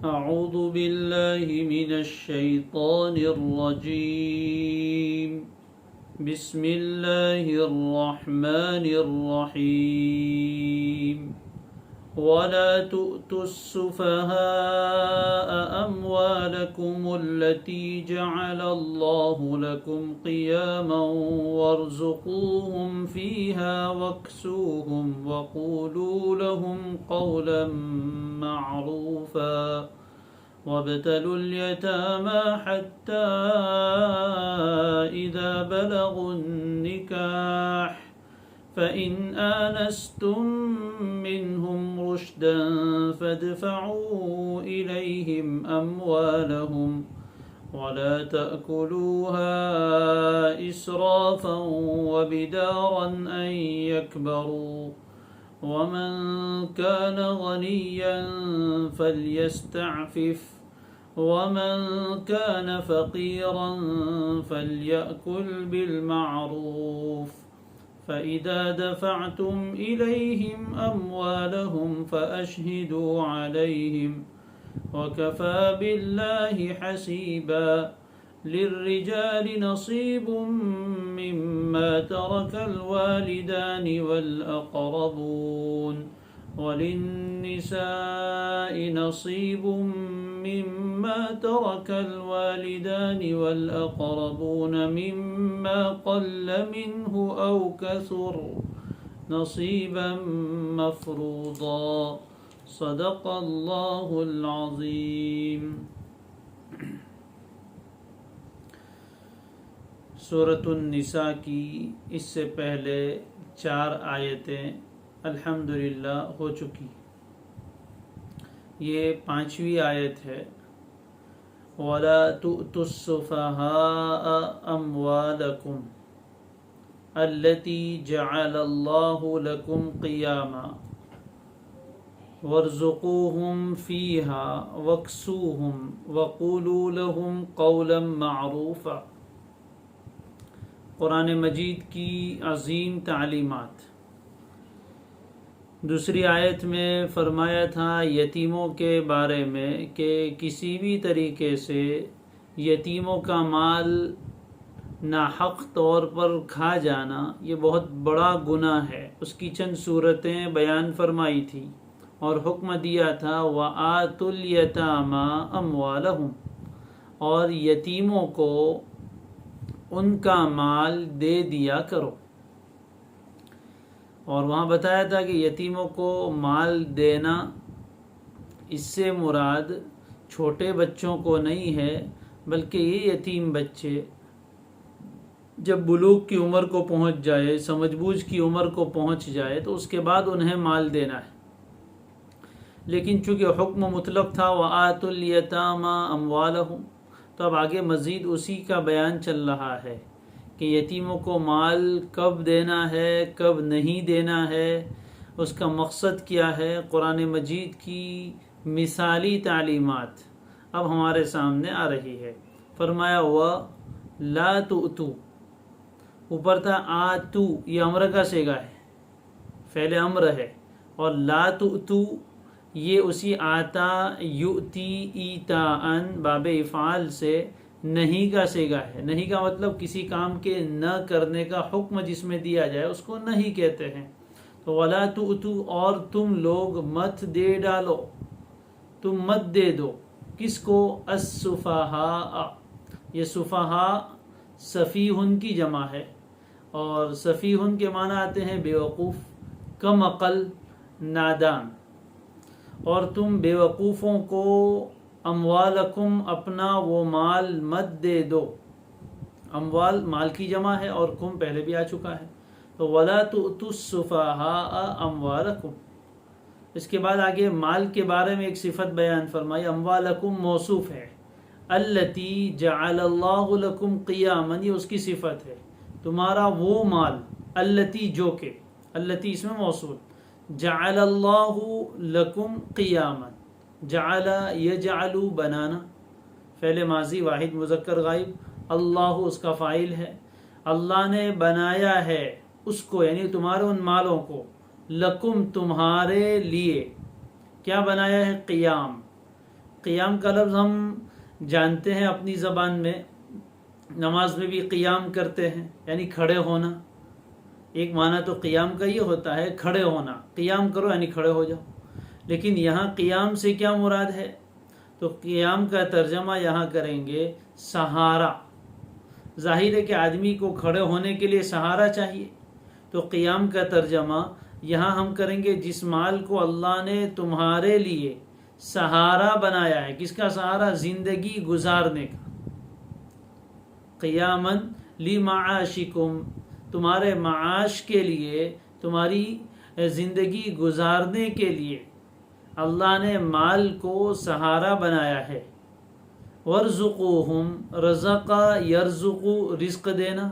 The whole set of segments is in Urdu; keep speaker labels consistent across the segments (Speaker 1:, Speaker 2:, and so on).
Speaker 1: أعوذ بالله من الشيطان الرجيم. بسم الله الرحمن الرحيم. ولا تؤتوا السفهاء أموالكم التي جعل الله لكم قياما وارزقوهم فيها واكسوهم وقولوا لهم قولا معروفا وابتلوا اليتامى حتى إذا بلغوا النكاح فإن آنستم منهم رشدا فادفعوا إليهم أموالهم ولا تأكلوها إسرافا وبدارا أن يكبروا ومن كان غنيا فليستعفف ومن كان فقيرا فليأكل بالمعروف فإذا دفعتم إليهم أموالهم فأشهدوا عليهم وكفى بالله حسيبا. للرجال نصيب مما ترك الوالدان والأقربون وللنساء نصيب مما ترك الوالدان والأقربون مما قل منه أو كثر نصيبا مفروضا. صدق اللہ العظیم. سورۃ النساء کی اس سے پہلے 4 آیتیں الحمدللہ ہو چکی. یہ 5ویں آیت ہے. وَلَا تُؤْتُوا السُّفَهَاءَ أَمْوَالَكُمْ الَّتِي جَعَلَ اللَّهُ لَكُمْ قِيَامًا وَارْزُقُوهُمْ فِيهَا وَاكْسُوهُمْ وَقُولُوا لَهُمْ قَوْلًا مَعْرُوفًا. قرآن مجید کی عظیم تعلیمات. دوسری آیت میں فرمایا تھا یتیموں کے بارے میں کہ کسی بھی طریقے سے یتیموں کا مال ناحق طور پر کھا جانا یہ بہت بڑا گناہ ہے. اس کی چند صورتیں بیان فرمائی تھی اور حکم دیا تھا وَآتُوا الْيَتَامَى أَمْوَالَهُمْ، اور یتیموں کو ان کا مال دے دیا کرو. اور وہاں بتایا تھا کہ یتیموں کو مال دینا اس سے مراد چھوٹے بچوں کو نہیں ہے، بلکہ یہ یتیم بچے جب بلوغ کی عمر کو پہنچ جائے، سمجھ بوجھ کی عمر کو پہنچ جائے تو اس کے بعد انہیں مال دینا ہے. لیکن چونکہ حکم مطلق تھا وَآتُوا الْيَتَامَى أَمْوَالَهُمْ، تو اب آگے مزید اسی کا بیان چل رہا ہے کہ یتیموں کو مال کب دینا ہے، کب نہیں دینا ہے، اس کا مقصد کیا ہے. قرآن مجید کی مثالی تعلیمات اب ہمارے سامنے آ رہی ہے. فرمایا وَلَا تُؤْتُوا، اوپر تھا آتو، یہ امر کا صیغہ ہے، فعل امر ہے، اور لا تؤتو یہ اسی آتا یؤتی ایتاءً باب افعال سے نہیں کا صیغہ ہے. نہیں کا مطلب کسی کام کے نہ کرنے کا حکم جس میں دیا جائے اس کو نہیں کہتے ہیں. تو ولا تؤتو، اور تم لوگ مت دے ڈالو، تم مت دے دو. کس کو؟ السفہاء. یہ سفہاء سفیہن کی جمع ہے، اور سفیہن کے معنی آتے ہیں بیوقوف، کم عقل، نادان. اور تم بیوقوفوں کو اموالکم اپنا وہ مال مت دے دو. اموال مال کی جمع ہے اور کم پہلے بھی آ چکا ہے. تو ولا تؤتوا السفہاء اموالکم. اس کے بعد آگے مال کے بارے میں ایک صفت بیان فرمائی. اموالکم موصوف ہے، التی جعل اللہ لکم قیاما یہ اس کی صفت ہے، تمہارا وہ مال، التی جو کہ، التی اس میں موصول، جعل اللہ لکم قیاما، جعل یجعل بنانا، فعل ماضی واحد مذکر غائب، اللہ اس کا فاعل ہے. اللہ نے بنایا ہے اس کو، یعنی تمہارے ان مالوں کو، لکم تمہارے لیے. کیا بنایا ہے؟ قیام. قیام کا لفظ ہم جانتے ہیں اپنی زبان میں، نماز میں بھی قیام کرتے ہیں یعنی کھڑے ہونا، ایک معنی تو قیام کا یہ ہوتا ہے کھڑے ہونا، قیام کرو یعنی کھڑے ہو جاؤ، لیکن یہاں قیام سے کیا مراد ہے؟ تو قیام کا ترجمہ یہاں کریں گے سہارا۔ ظاہر ہے کہ آدمی کو کھڑے ہونے کے لیے سہارا چاہیے، تو قیام کا ترجمہ یہاں ہم کریں گے جس مال کو اللہ نے تمہارے لیے سہارا بنایا ہے۔ کس کا سہارا؟ زندگی گزارنے کا۔ قیاماً لمعاشکم، تمہارے معاش کے لیے، تمہاری زندگی گزارنے کے لیے اللہ نے مال کو سہارا بنایا ہے۔ ورزقوہم، رزقا یرزقو، رزق دینا،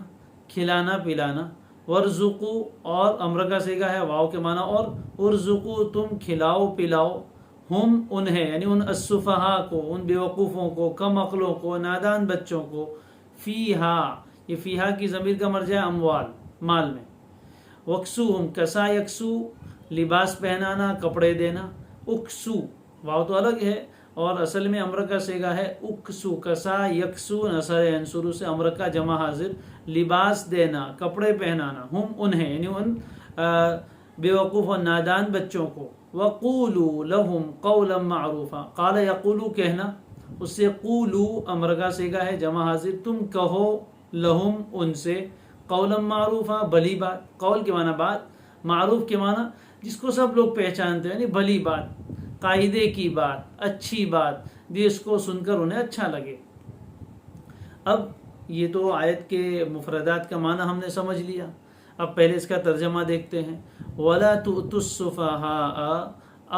Speaker 1: کھلانا پلانا، ورزقو اور امر کا صیغہ ہے واو کے معنی، اور ارزقو تم کھلاؤ پلاؤ، ہم انہیں یعنی ان السفہاء کو، ان بیوقوفوں کو، کم عقلوں کو، نادان بچوں کو، فیہا، یہ فیہا کی ضمیر کا مرجع اموال، مال میں، وکسوہم، کسا یکسو، لباس پہنانا، کپڑے دینا، اکسو، واو تو الگ ہے اور اصل میں امر کا صیغہ ہے اکسو، کسا یکسو نصر ینصرو سے امر کا جمع حاضر، لباس دینا، کپڑے پہنانا، ہم انہیں یعنی ان بیوقوف اور نادان بچوں کو، وقولوا لهم قولا معروفا، قال یقولو کہنا، اس سے قولو امر کا صیغہ ہے جمع حاضر، تم کہو لہم ان سے، قولا معروفا بھلی بات، قول کے معنی بات، معروف کے معنی جس کو سب لوگ پہچانتے ہیں یعنی بھلی بات، قاعدے کی بات، اچھی بات، جس کو سن کر انہیں اچھا لگے۔ اب یہ تو آیت کے مفردات کا معنی ہم نے سمجھ لیا، اب پہلے اس کا ترجمہ دیکھتے ہیں۔ وَلَا تُؤْتُوا السُّفَهَاءَ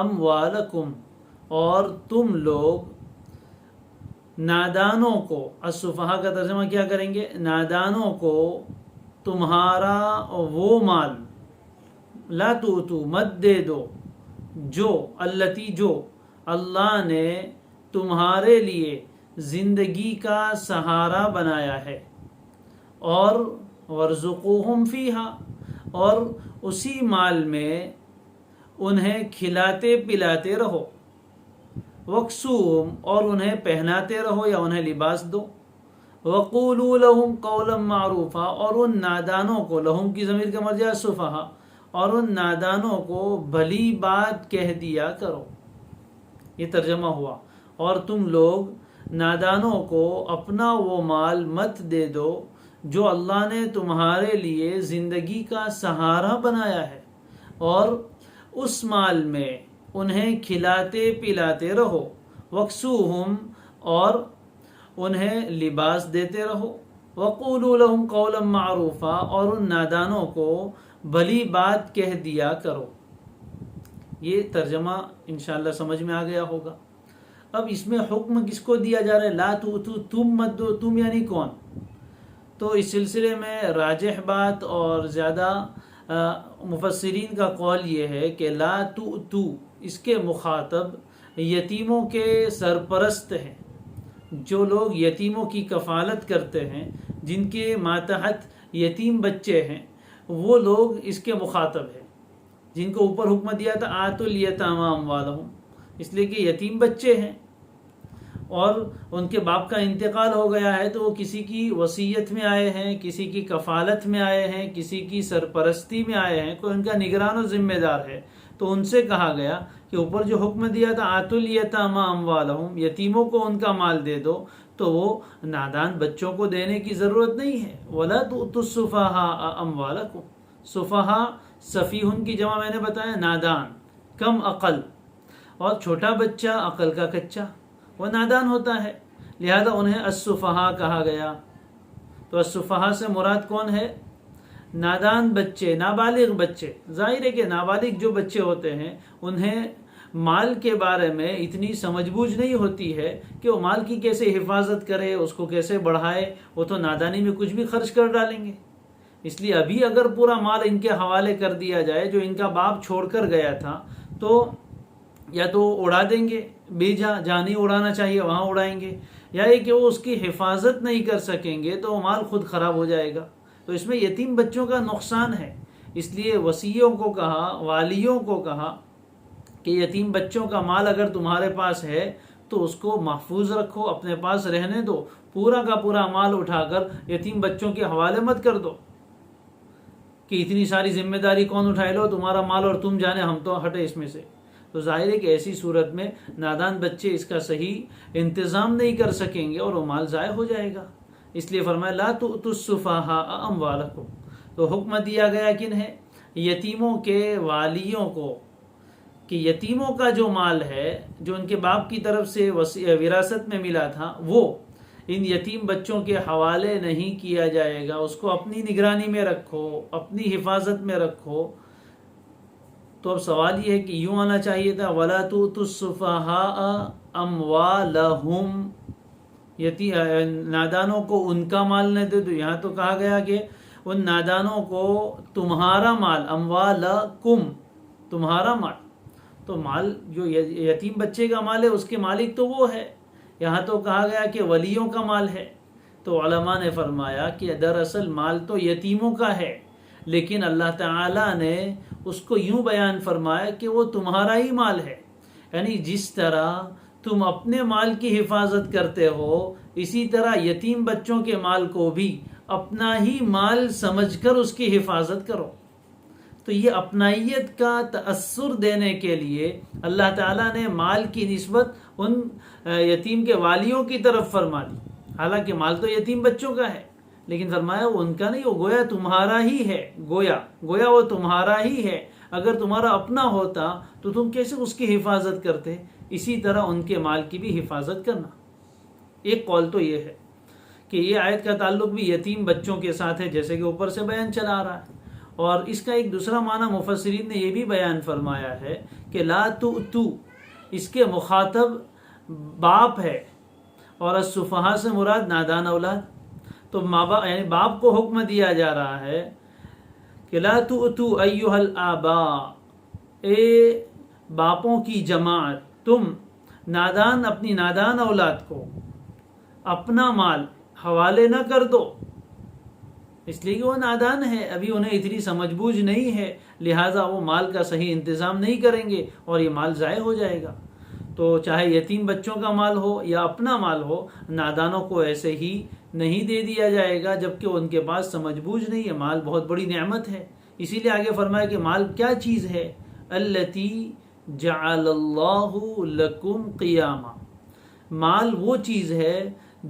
Speaker 1: أَمْوَالَكُمْ، اور تم لوگ نادانوں کو، السفہاء کا ترجمہ کیا کریں گے؟ نادانوں کو تمہارا وہ مال، لا تؤتوا مت دے دو، جو التی جو اللہ نے تمہارے لیے زندگی کا سہارا بنایا ہے، اور ورزقوہم فیہا، اور اسی مال میں انہیں کھلاتے پلاتے رہو، وکسوہم، اور انہیں پہناتے رہو یا انہیں لباس دو، وقولوا لہم قولا معروفا، اور ان نادانوں کو، لہم کی ضمیر کا مرجع سفہاء، اور ان نادانوں کو بھلی بات کہہ دیا کرو۔ یہ ترجمہ ہوا، اور تم لوگ نادانوں کو اپنا وہ مال مت دے دو جو اللہ نے تمہارے لیے زندگی کا سہارا بنایا ہے، اور اس مال میں انہیں کھلاتے پلاتے رہو، وکسوہم، اور انہیں لباس دیتے رہو، وقولوا لہم قولا معروفا، اور ان نادانوں کو بھلی بات کہہ دیا کرو۔ یہ ترجمہ انشاءاللہ سمجھ میں آ گیا ہوگا۔ اب اس میں حکم کس کو دیا جا رہا ہے؟ لا تؤتوا، تم مت دو، تم یعنی کون؟ تو اس سلسلے میں راجح بات اور زیادہ مفسرین کا قول یہ ہے کہ لا تؤتوا، اس کے مخاطب یتیموں کے سرپرست ہیں، جو لوگ یتیموں کی کفالت کرتے ہیں، جن کے ماتحت یتیم بچے ہیں، وہ لوگ اس کے مخاطب ہیں، جن کو اوپر حکم دیا تھا آتوا الیتامی اموالہم، اس لیے کہ یتیم بچے ہیں اور ان کے باپ کا انتقال ہو گیا ہے، تو وہ کسی کی وصیت میں آئے ہیں، کسی کی کفالت میں آئے ہیں، کسی کی سرپرستی میں آئے ہیں، کوئی ان کا نگران و ذمہ دار ہے، تو ان سے کہا گیا کہ اوپر جو حکم دیا تھا آتوا الیتامی اموالہم، یتیموں کو ان کا مال دے دو، تو وہ نادان بچوں کو دینے کی ضرورت نہیں ہے۔ وَلَا تُؤْتُوا السُّفَهَاءَ أَمْوَالَكُمْ، سفہا سفیہن کی جمع میں نے بتایا نادان، کم عقل، اور چھوٹا بچہ عقل کا کچا وہ نادان ہوتا ہے، لہذا انہیں السفہاء کہا گیا۔ تو السفہاء سے مراد کون ہے؟ نادان بچے، نابالغ بچے۔ ظاہر ہے کہ نابالغ جو بچے ہوتے ہیں انہیں مال کے بارے میں اتنی سمجھ بوجھ نہیں ہوتی ہے کہ وہ مال کی کیسے حفاظت کرے، اس کو کیسے بڑھائے، وہ تو نادانی میں کچھ بھی خرچ کر ڈالیں گے۔ اس لیے ابھی اگر پورا مال ان کے حوالے کر دیا جائے جو ان کا باپ چھوڑ کر گیا تھا، تو یا تو اڑا دیں گے، بے جہاں نہیں اڑانا چاہیے وہاں اڑائیں گے، یا یہ کہ وہ اس کی حفاظت نہیں کر سکیں گے تو وہ مال خود خراب ہو جائے گا۔ تو اس میں یتیم بچوں کا نقصان ہے، اس لیے وصیوں کو کہا، والیوں کو کہا کہ یتیم بچوں کا مال اگر تمہارے پاس ہے تو اس کو محفوظ رکھو، اپنے پاس رہنے دو، پورا کا پورا مال اٹھا کر یتیم بچوں کے حوالے مت کر دو کہ اتنی ساری ذمہ داری کون اٹھائے، لو تمہارا مال اور تم جانے، ہم تو ہٹے اس میں سے۔ تو ظاہر ہے کہ ایسی صورت میں نادان بچے اس کا صحیح انتظام نہیں کر سکیں گے اور وہ مال ضائع ہو جائے گا۔ اس لیے فرمایا لا تؤتوا السفہاء اموالکم، تو حکم دیا گیا کن ہے؟ یتیموں کے والیوں کو، کہ یتیموں کا جو مال ہے جو ان کے باپ کی طرف سے وراثت میں ملا تھا، وہ ان یتیم بچوں کے حوالے نہیں کیا جائے گا، اس کو اپنی نگرانی میں رکھو، اپنی حفاظت میں رکھو۔ تو اب سوال یہ ہے کہ یوں آنا چاہیے تھا وَلَا تُؤْتُوا السُّفَهَاءَ أَمْوَالَهُمْ، نادانوں کو ان کا مال نہ دے، تو یہاں تو کہا گیا کہ ان نادانوں کو تمہارا مال، اموالکم، تمہارا مال۔ تو مال جو یتیم بچے کا مال ہے اس کے مالک تو وہ ہے، یہاں تو کہا گیا کہ ولیوں کا مال ہے۔ تو علماء نے فرمایا کہ دراصل مال تو یتیموں کا ہے، لیکن اللہ تعالیٰ نے اس کو یوں بیان فرمایا کہ وہ تمہارا ہی مال ہے، یعنی جس طرح تم اپنے مال کی حفاظت کرتے ہو، اسی طرح یتیم بچوں کے مال کو بھی اپنا ہی مال سمجھ کر اس کی حفاظت کرو۔ تو یہ اپنائیت کا تأثر دینے کے لیے اللہ تعالیٰ نے مال کی نسبت ان یتیم کے والیوں کی طرف فرما دی، حالانکہ مال تو یتیم بچوں کا ہے، لیکن فرمایا وہ ان کا نہیں، وہ گویا تمہارا ہی ہے، گویا وہ تمہارا ہی ہے۔ اگر تمہارا اپنا ہوتا تو تم کیسے اس کی حفاظت کرتے؟ اسی طرح ان کے مال کی بھی حفاظت کرنا۔ ایک قول تو یہ ہے کہ یہ آیت کا تعلق بھی یتیم بچوں کے ساتھ ہے، جیسے کہ اوپر سے بیان چلا آ رہا ہے، اور اس کا ایک دوسرا معنی مفسرین نے یہ بھی بیان فرمایا ہے کہ لا تؤتو، اس کے مخاطب باپ ہے، اور السفہاء سے مراد نادان اولاد۔ تو یعنی باپ کو حکم دیا جا رہا ہے کہ لا تؤتو ایھا الآباء، اے باپوں کی جماعت، تم اپنی نادان اولاد کو اپنا مال حوالے نہ کر دو، اس لیے کہ وہ نادان ہے، ابھی انہیں اتنی سمجھ بوجھ نہیں ہے، لہٰذا وہ مال کا صحیح انتظام نہیں کریں گے اور یہ مال ضائع ہو جائے گا۔ تو چاہے یتیم بچوں کا مال ہو یا اپنا مال ہو، نادانوں کو ایسے ہی نہیں دے دیا جائے گا جبکہ ان کے پاس سمجھ بوجھ نہیں ہے۔ مال بہت بڑی نعمت ہے، اسی لیے آگے فرمایا کہ مال کیا چیز ہے؟ التی جعل اللہ لکم قیاما، مال وہ چیز ہے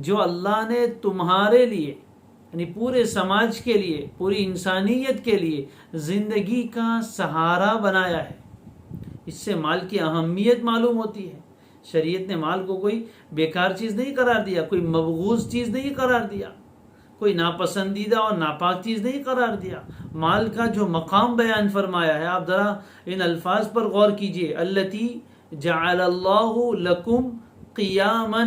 Speaker 1: جو اللہ نے تمہارے لیے، یعنی پورے سماج کے لیے، پوری انسانیت کے لیے زندگی کا سہارا بنایا ہے۔ اس سے مال کی اہمیت معلوم ہوتی ہے۔ شریعت نے مال کو کوئی بیکار چیز نہیں قرار دیا، کوئی مبغوض چیز نہیں قرار دیا، کوئی ناپسندیدہ اور ناپاک چیز نہیں قرار دیا۔ مال کا جو مقام بیان فرمایا ہے، آپ ذرا ان الفاظ پر غور کیجئے، التی جعل اللہ لکم قیاما،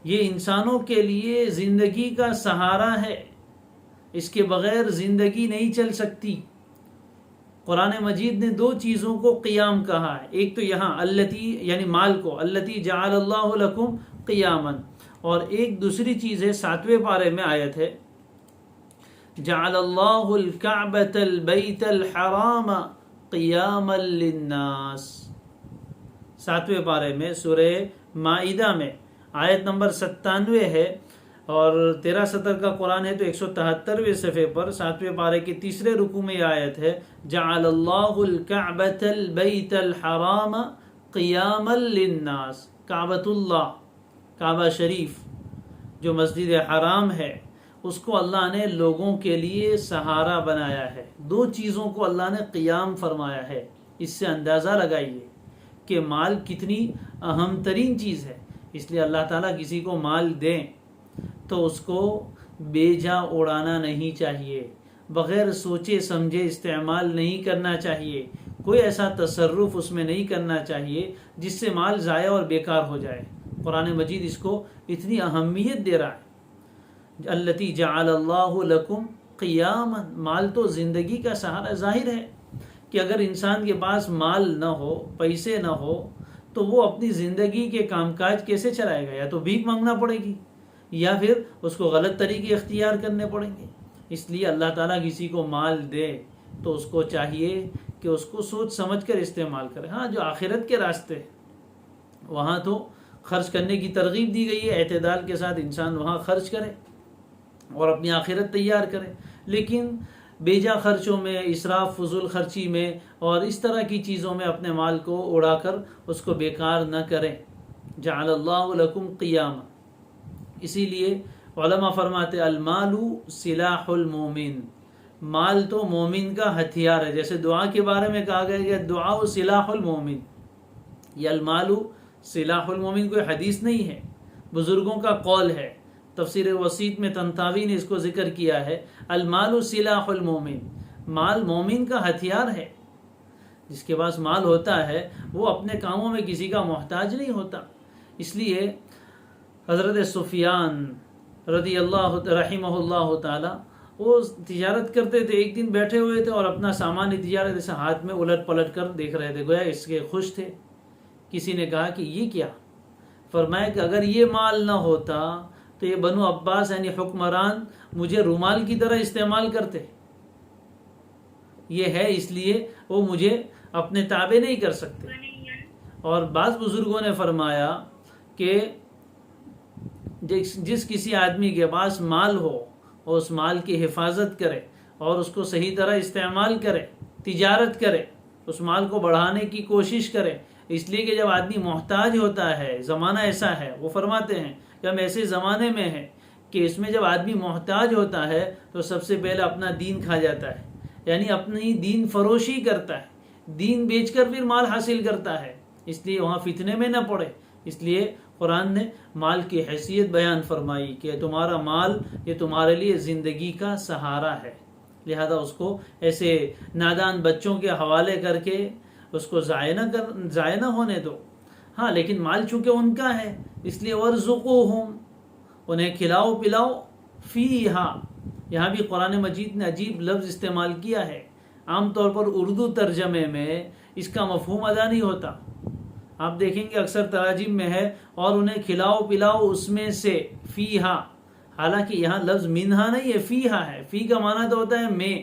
Speaker 1: یہ انسانوں کے لیے زندگی کا سہارا ہے، اس کے بغیر زندگی نہیں چل سکتی۔ قرآن مجید نے دو چیزوں کو قیام کہا ہے، ایک تو یہاں التی یعنی مال کو، التی جعل اللہ لکم قیاما، اور ایک دوسری چیز ہے 7ویں پارے میں آیت ہے جعل اللہ الکعبۃ البیت الحرام قیاما للناس، 7ویں پارے میں سورہ مائدہ میں آیت نمبر 97 ہے، اور 13 سطر کا قرآن ہے تو 173ویں صفحے پر 7ویں پارے کے تیسرے رکوع میں یہ آیت ہے جعل اللہ الکعبۃ البیت الحرام قیاما للناس، کعبۃ اللہ، کعبہ شریف جو مسجد حرام ہے، اس کو اللہ نے لوگوں کے لیے سہارا بنایا ہے۔ دو چیزوں کو اللہ نے قیام فرمایا ہے، اس سے اندازہ لگائیے کہ مال کتنی اہم ترین چیز ہے۔ اس لیے اللہ تعالیٰ کسی کو مال دیں تو اس کو بے جا اڑانا نہیں چاہیے، بغیر سوچے سمجھے استعمال نہیں کرنا چاہیے، کوئی ایسا تصرف اس میں نہیں کرنا چاہیے جس سے مال ضائع اور بیکار ہو جائے۔ قرآن مجید اس کو اتنی اہمیت دے رہا ہے، التی جعل اللہ لکم قیاما، مال تو زندگی کا سہارا۔ ظاہر ہے کہ اگر انسان کے پاس مال نہ ہو، پیسے نہ ہو، تو وہ اپنی زندگی کے کام کاج کیسے چلائے گا؟ یا تو بھیک مانگنا پڑے گی یا پھر اس کو غلط طریقے اختیار کرنے پڑیں گے۔ اس لیے اللہ تعالیٰ کسی کو مال دے تو اس کو چاہیے کہ اس کو سوچ سمجھ کر استعمال کرے۔ ہاں جو آخرت کے راستے وہاں تو خرچ کرنے کی ترغیب دی گئی ہے، اعتدال کے ساتھ انسان وہاں خرچ کرے اور اپنی آخرت تیار کرے، لیکن بیجا خرچوں میں، اسراف فضول خرچی میں اور اس طرح کی چیزوں میں اپنے مال کو اڑا کر اس کو بیکار نہ کریں۔ جعل اللہ لکم قیاما، اسی لیے علماء فرماتے المال سلاح المومن، مال تو مومن کا ہتھیار ہے۔ جیسے دعا کے بارے میں کہا گیا کہ دعا سلاح المومن، یہ المال سلاح المومن کوئی حدیث نہیں ہے، بزرگوں کا قول ہے۔ تفسیر وسیط میں طنطاوی نے اس کو ذکر کیا ہے، المال سلاح المومن، مال مومن کا ہتھیار ہے۔ جس کے پاس مال ہوتا ہے وہ اپنے کاموں میں کسی کا محتاج نہیں ہوتا۔ اس لیے حضرت سفیان رضی اللہ رحمہ اللہ تعالی وہ تجارت کرتے تھے، ایک دن بیٹھے ہوئے تھے اور اپنا سامان تجارت سے ہاتھ میں الٹ پلٹ کر دیکھ رہے تھے، گویا اس کے خوش تھے۔ کسی نے کہا کہ یہ کیا؟ فرمایا کہ اگر یہ مال نہ ہوتا تو یہ بنو عباس یعنی حکمران مجھے رومال کی طرح استعمال کرتے، یہ ہے اس لیے وہ مجھے اپنے تابع نہیں کر سکتے۔ اور بعض بزرگوں نے فرمایا کہ جس کسی آدمی کے پاس مال ہو اور اس مال کی حفاظت کرے اور اس کو صحیح طرح استعمال کرے، تجارت کرے، اس مال کو بڑھانے کی کوشش کرے، اس لیے کہ جب آدمی محتاج ہوتا ہے، زمانہ ایسا ہے، وہ فرماتے ہیں کہ ہم ایسے زمانے میں ہیں کہ اس میں جب آدمی محتاج ہوتا ہے تو سب سے پہلے اپنا دین کھا جاتا ہے، یعنی اپنی دین فروشی کرتا ہے، دین بیچ کر پھر مال حاصل کرتا ہے، اس لیے وہاں فتنے میں نہ پڑے۔ اس لیے قرآن نے مال کی حیثیت بیان فرمائی کہ تمہارا مال یہ تمہارے لیے زندگی کا سہارا ہے، لہذا اس کو ایسے نادان بچوں کے حوالے کر کے اس کو ضائع نہ ہونے دو۔ ہاں لیکن مال چونکہ ان کا ہے اس لیے ورزقوہم، انہیں کھلاؤ پلاؤ، فیہا، یہاں بھی قرآن مجید نے عجیب لفظ استعمال کیا ہے، عام طور پر اردو ترجمے میں اس کا مفہوم ادا نہیں ہوتا۔ آپ دیکھیں گے اکثر تراجم میں ہے اور انہیں کھلاؤ پلاؤ اس میں سے، فیہا، حالانکہ یہاں لفظ منہا نہیں ہے، فیہا ہے۔ فی کا معنی تو ہوتا ہے میں،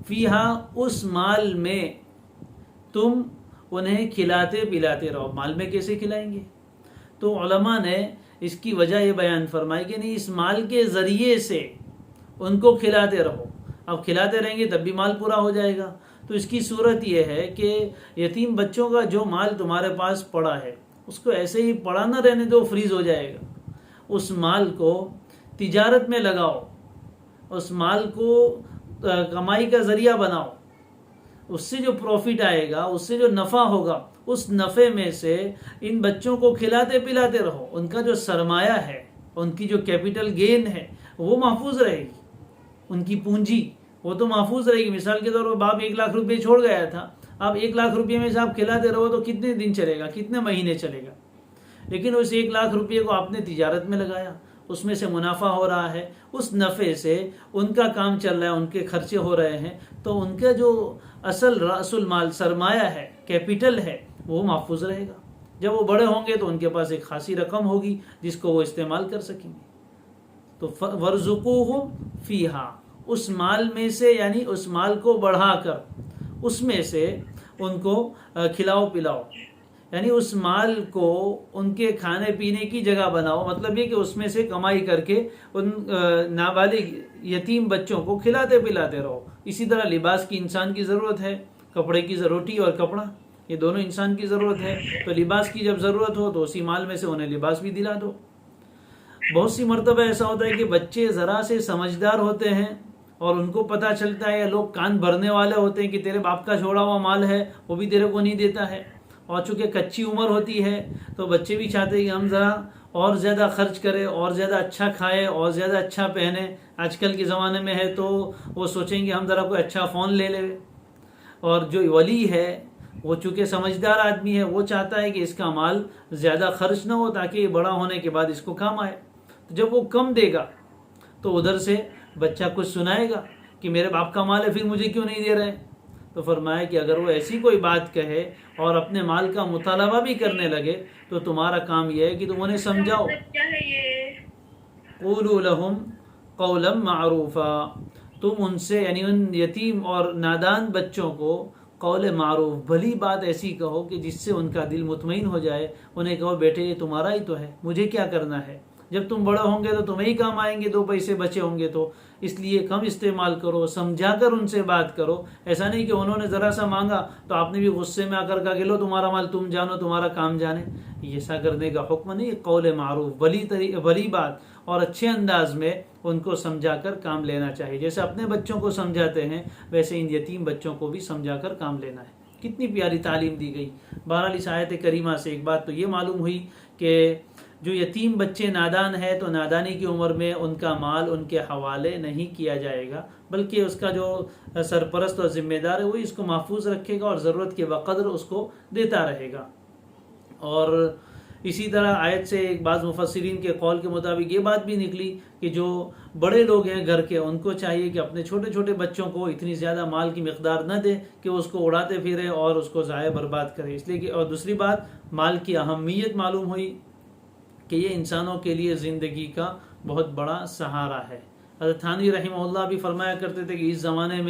Speaker 1: فیہا اس مال میں تم انہیں کھلاتے پلاتے رہو۔ مال میں کیسے کھلائیں گے؟ تو علماء نے اس کی وجہ یہ بیان فرمائی کہ نہیں، اس مال کے ذریعے سے ان کو کھلاتے رہو۔ اب کھلاتے رہیں گے تب بھی مال پورا ہو جائے گا، تو اس کی صورت یہ ہے کہ یتیم بچوں کا جو مال تمہارے پاس پڑا ہے اس کو ایسے ہی پڑا نہ رہنے دو، فریز ہو جائے گا۔ اس مال کو تجارت میں لگاؤ، اس مال کو کمائی کا ذریعہ بناؤ، اس سے جو پروفٹ آئے گا، اس سے جو نفع ہوگا، اس نفع میں سے ان بچوں کو کھلاتے پلاتے رہو۔ ان کا جو سرمایہ ہے، ان کی جو کیپٹل گین ہے وہ محفوظ رہے گی، ان کی پونجی وہ تو محفوظ رہے گی۔ مثال کے طور پر باپ 1 لاکھ روپے چھوڑ گیا تھا، اب 1 لاکھ روپے میں سے آپ کھلاتے رہو تو کتنے دن چلے گا، کتنے مہینے چلے گا؟ لیکن اس 1 لاکھ روپے کو آپ نے تجارت میں لگایا، اس میں سے منافع ہو رہا ہے، اس نفع سے ان کا کام چل رہا ہے، ان کے خرچے ہو رہے ہیں، تو ان کا جو اصل رأس المال سرمایہ ہے، کیپٹل ہے، وہ محفوظ رہے گا۔ جب وہ بڑے ہوں گے تو ان کے پاس ایک خاصی رقم ہوگی جس کو وہ استعمال کر سکیں گے۔ تو وَرْزُقُوهُمْ فِيهَا، اس مال میں سے، یعنی اس مال کو بڑھا کر اس میں سے ان کو کھلاؤ پلاؤ، یعنی اس مال کو ان کے کھانے پینے کی جگہ بناؤ۔ مطلب یہ کہ اس میں سے کمائی کر کے ان نابالغ یتیم بچوں کو کھلاتے پلاتے رہو۔ اسی طرح لباس کی انسان کی ضرورت ہے، کپڑے کی روٹی اور کپڑا یہ دونوں انسان کی ضرورت ہے، تو لباس کی جب ضرورت ہو تو اسی مال میں سے انہیں لباس بھی دلا دو۔ بہت سی مرتبہ ایسا ہوتا ہے کہ بچے ذرا سے سمجھدار ہوتے ہیں اور ان کو پتہ چلتا ہے، یا لوگ کان بھرنے والے ہوتے ہیں کہ تیرے باپ کا چھوڑا ہوا مال ہے وہ بھی تیرے کو نہیں دیتا ہے، اور چونکہ کچی عمر ہوتی ہے تو بچے بھی چاہتے ہیں کہ ہم ذرا اور زیادہ خرچ کریں، اور زیادہ اچھا کھائیں، اور زیادہ اچھا پہنیں۔ آج کل کے زمانے میں ہے تو وہ سوچیں گے ہم ذرا کوئی اچھا فون لے لیں، اور جو ولی ہے وہ چونکہ سمجھدار آدمی ہے، وہ چاہتا ہے کہ اس کا مال زیادہ خرچ نہ ہو تاکہ یہ بڑا ہونے کے بعد اس کو کام آئے۔ تو جب وہ کم دے گا تو ادھر سے بچہ کچھ سنائے گا کہ میرے باپ کا مال ہے پھر مجھے کیوں نہیں دے رہے؟ تو فرمایا کہ اگر وہ ایسی کوئی بات کہے اور اپنے مال کا مطالبہ بھی کرنے لگے تو تمہارا کام یہ ہے کہ تم انہیں سمجھاؤ۔ قولوا لهم قولا معروفا، تم ان سے، یعنی ان یتیم اور نادان بچوں کو قول معروف، بھلی بات ایسی کہو کہ جس سے ان کا دل مطمئن ہو جائے. انہیں کہو بیٹے یہ تمہارا ہی تو ہے، مجھے کیا کرنا ہے، جب تم بڑے ہوں گے تو تمہیں ہی کام آئیں گے، 2 پیسے بچے ہوں گے تو، اس لیے کم استعمال کرو، سمجھا کر ان سے بات کرو. ایسا نہیں کہ انہوں نے ذرا سا مانگا تو آپ نے بھی غصے میں آ کر کہا کہ لو تمہارا مال تم جانو، تمہارا کام جانے. ایسا کرنے کا حکم نہیں. قول معروف، بھلی بات اور اچھے انداز میں ان کو سمجھا کر کام لینا چاہیے. جیسے اپنے بچوں کو سمجھاتے ہیں ویسے ان یتیم بچوں کو بھی سمجھا کر کام لینا ہے. کتنی پیاری تعلیم دی گئی. بہرحال اس آیت کریمہ سے ایک بات تو یہ معلوم ہوئی کہ جو یتیم بچے نادان ہے تو نادانی کی عمر میں ان کا مال ان کے حوالے نہیں کیا جائے گا، بلکہ اس کا جو سرپرست اور ذمہ دار ہے وہی اس کو محفوظ رکھے گا اور ضرورت کے بقدر اس کو دیتا رہے گا. اور اسی طرح آیت سے ایک بعض مفسرین کے قول کے مطابق یہ بات بھی نکلی کہ جو بڑے لوگ ہیں گھر کے ان کو چاہیے کہ اپنے چھوٹے چھوٹے بچوں کو اتنی زیادہ مال کی مقدار نہ دے کہ اس کو اڑاتے پھرے اور اس کو ضائع برباد کرے. اس لیے کہ اور دوسری بات مال کی اہمیت معلوم ہوئی کہ یہ انسانوں کے لیے زندگی کا بہت بڑا سہارا ہے. حضرت تھانوی رحمہ اللہ بھی فرمایا کرتے تھے کہ اس زمانے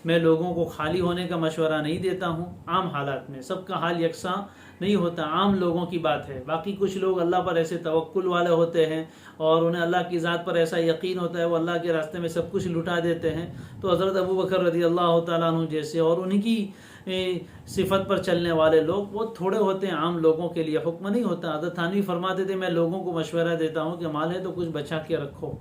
Speaker 1: میں لوگوں کو خالی ہونے کا مشورہ نہیں دیتا ہوں. عام حالات میں سب کا حال یکساں نہیں ہوتا، عام لوگوں کی بات ہے. باقی کچھ لوگ اللہ پر ایسے توکل والے ہوتے ہیں اور انہیں اللہ کی ذات پر ایسا یقین ہوتا ہے، وہ اللہ کے راستے میں سب کچھ لٹا دیتے ہیں. تو حضرت ابو بکر رضی اللہ تعالیٰ عنہ جیسے اور انہی کی صفت پر چلنے والے لوگ بہت تھوڑے ہوتے ہیں، عام لوگوں کے لیے حکم نہیں ہوتا. حضرت تھانوی فرماتے تھے میں لوگوں کو مشورہ دیتا ہوں کہ مال ہے تو کچھ بچا کے رکھو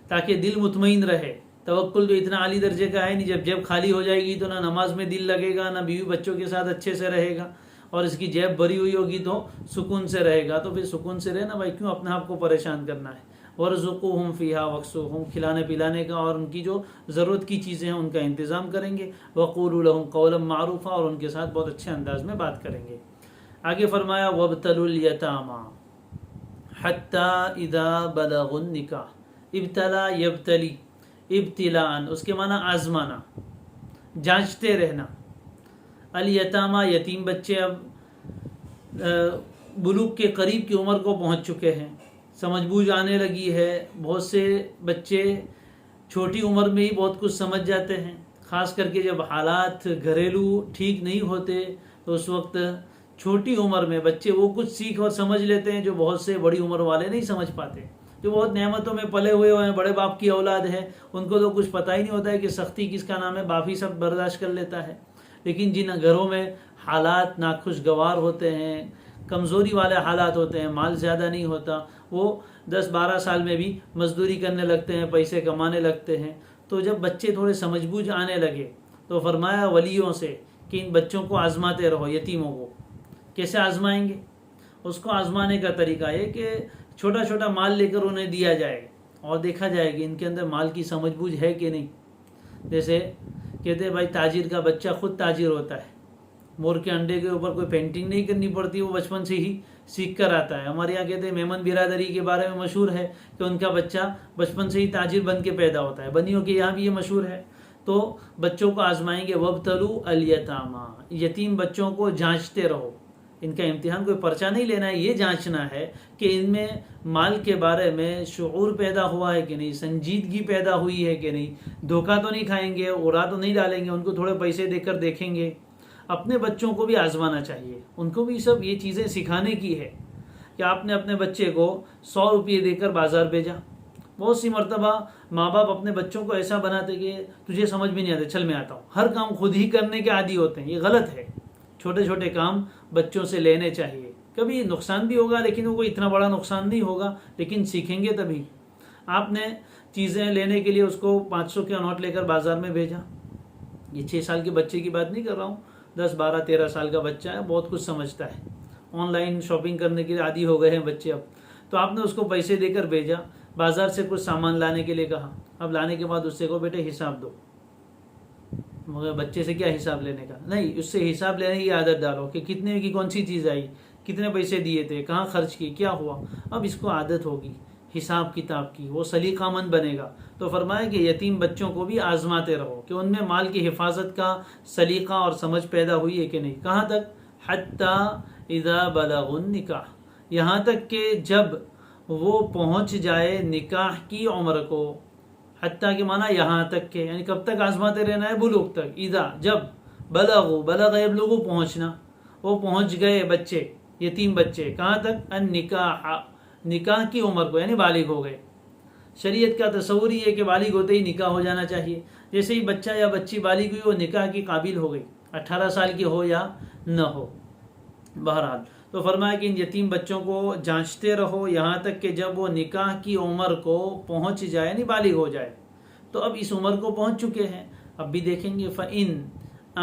Speaker 1: تاکہ دل مطمئن رہے. توکل تو اتنا عالی درجے کا ہے نہیں، جب جیب خالی ہو جائے گی تو نہ نماز میں دل لگے گا، نہ بیوی بچوں کے ساتھ اچھے سے رہے گا، اور اس کی جیب بھری ہوئی ہوگی تو سکون سے رہے گا. تو پھر سکون سے رہنا بھائی، کیوں اپنے آپ کو پریشان کرنا ہے. وَارْزُقُوهُمْ فِيهَا وَاكْسُوهُمْ، کھلانے پلانے کا اور ان کی جو ضرورت کی چیزیں ہیں ان کا انتظام کریں گے. وَقُولُوا لَهُمْ قَوْلًا مَعْرُوفًا، اور ان کے ساتھ بہت اچھے انداز میں بات کریں گے. آگے فرمایا وَابْتَلُوا الْيَتَامَى حَتَّى إِذَا بَلَغُوا النِّكَاحَ. ابتلا یبتلی، ابتلاءً اس کے معنی آزمانا، جانچتے رہنا. الیتامہ یتیم بچے اب بلوغ کے قریب کی عمر کو پہنچ چکے ہیں، سمجھ بوجھ آنے لگی ہے. بہت سے بچے چھوٹی عمر میں ہی بہت کچھ سمجھ جاتے ہیں، خاص کر کے جب حالات گھریلو ٹھیک نہیں ہوتے تو اس وقت چھوٹی عمر میں بچے وہ کچھ سیکھ اور سمجھ لیتے ہیں جو بہت سے بڑی عمر والے نہیں سمجھ پاتے. جو بہت نعمتوں میں پلے ہوئے ہیں، بڑے باپ کی اولاد ہے، ان کو تو کچھ پتہ ہی نہیں ہوتا ہے کہ سختی کس کا نام ہے، باپ ہی سب برداشت کر لیتا ہے. لیکن جن گھروں میں حالات ناخوشگوار ہوتے ہیں، کمزوری والے حالات ہوتے ہیں، مال زیادہ نہیں ہوتا، وہ 10-12 سال میں بھی مزدوری کرنے لگتے ہیں، پیسے کمانے لگتے ہیں. تو جب بچے تھوڑے سمجھ بوجھ آنے لگے تو فرمایا ولیوں سے کہ ان بچوں کو آزماتے رہو. یتیموں کو کیسے آزمائیں گے؟ اس کو آزمانے کا طریقہ یہ کہ چھوٹا چھوٹا مال لے کر انہیں دیا جائے اور دیکھا جائے کہ ان کے اندر مال کی سمجھ بوجھ ہے کہ نہیں. جیسے کہتے ہیں بھائی تاجر کا بچہ خود تاجر ہوتا ہے، مور کے انڈے کے اوپر کوئی پینٹنگ نہیں کرنی پڑتی، وہ بچپن سے ہی سیکھ کر آتا ہے. ہمارے یہاں کہتے ہیں میمن برادری کے بارے میں مشہور ہے کہ ان کا بچہ بچپن سے ہی تاجر بن کے پیدا ہوتا ہے. بنیوں کے یہاں بھی یہ مشہور ہے. تو بچوں کو آزمائیں گے. وَابْتَلُوا الْيَتَامَى، یتیم بچوں کو جانچتے رہو. ان کا امتحان کوئی پرچہ نہیں لینا ہے، یہ جانچنا ہے کہ ان میں مال کے بارے میں شعور پیدا ہوا ہے کہ نہیں، سنجیدگی پیدا ہوئی ہے کہ نہیں، دھوکہ تو نہیں کھائیں گے، اڑا تو نہیں ڈالیں گے، ان کو تھوڑے پیسے دے کر دیکھیں گے. اپنے بچوں کو بھی آزمانا چاہیے، ان کو بھی سب یہ چیزیں سکھانے کی ہے کہ آپ نے اپنے بچے کو 100 روپئے دے کر بازار بھیجا. بہت سی مرتبہ ماں باپ اپنے بچوں کو ایسا بناتے کہ تجھے سمجھ بھی نہیں آتے، چل میں آتا ہوں، ہر کام خود ہی کرنے کے عادی ہوتے ہیں. یہ غلط ہے. چھوٹے چھوٹے کام بچوں سے لینے چاہیے. کبھی نقصان بھی ہوگا لیکن وہ کوئی اتنا بڑا نقصان نہیں ہوگا، لیکن سیکھیں گے تبھی. آپ نے چیزیں لینے کے لیے اس کو 500 کا نوٹ لے کر بازار میں بھیجا. یہ 6 سال کے بچے کی بات نہیں کر رہا ہوں، 10 12 13 سال کا بچہ ہے، بہت کچھ سمجھتا ہے، آن لائن شاپنگ کرنے کے لیے عادی ہو گئے ہیں بچے اب. تو آپ نے اس کو پیسے دے کر بھیجا، بازار سے کچھ سامان لانے کے لیے کہا. اب لانے کے بعد اس سے کہو بیٹے حساب دو. مگر بچے سے کیا حساب لینے کا؟ نہیں، اس سے حساب لینے کی عادت ڈالو کہ کتنے کی کون سی چیز آئی، کتنے پیسے دیے تھے، کہاں خرچ کی، کیا ہوا. اب اس کو عادت ہوگی حساب کتاب کی، وہ سلیقہ مند بنے گا. تو فرمایا کہ یتیم بچوں کو بھی آزماتے رہو کہ ان میں مال کی حفاظت کا سلیقہ اور سمجھ پیدا ہوئی ہے کہ نہیں. کہاں تک؟ حتی اذا بلغوا النکاح، یہاں تک کہ جب وہ پہنچ جائے نکاح کی عمر کو. حتیٰ کے معنی یہاں تک کہ، یعنی کب تک آزماتے رہنا ہے؟ بلوغ تک. اذا، جب بلغ یبلغ پہنچنا، وہ پہنچ گئے بچے، یتیم بچے، کہاں تک؟ النکاح، نکاح کی عمر کو، یعنی بالغ ہو گئے۔ شریعت کا تصور یہ ہے کہ بالغ ہوتے ہی نکاح ہو جانا چاہیے، جیسے ہی بچہ یا بچی بالغ ہوئی وہ نکاح کی قابل ہو گئی، 18 سال کی ہو یا نہ ہو۔ بہرحال تو فرمایا کہ ان یتیم بچوں کو جانچتے رہو یہاں تک کہ جب وہ نکاح کی عمر کو پہنچ جائے، یعنی بالغ ہو جائے۔ تو اب اس عمر کو پہنچ چکے ہیں، اب بھی دیکھیں گے فَإِنْ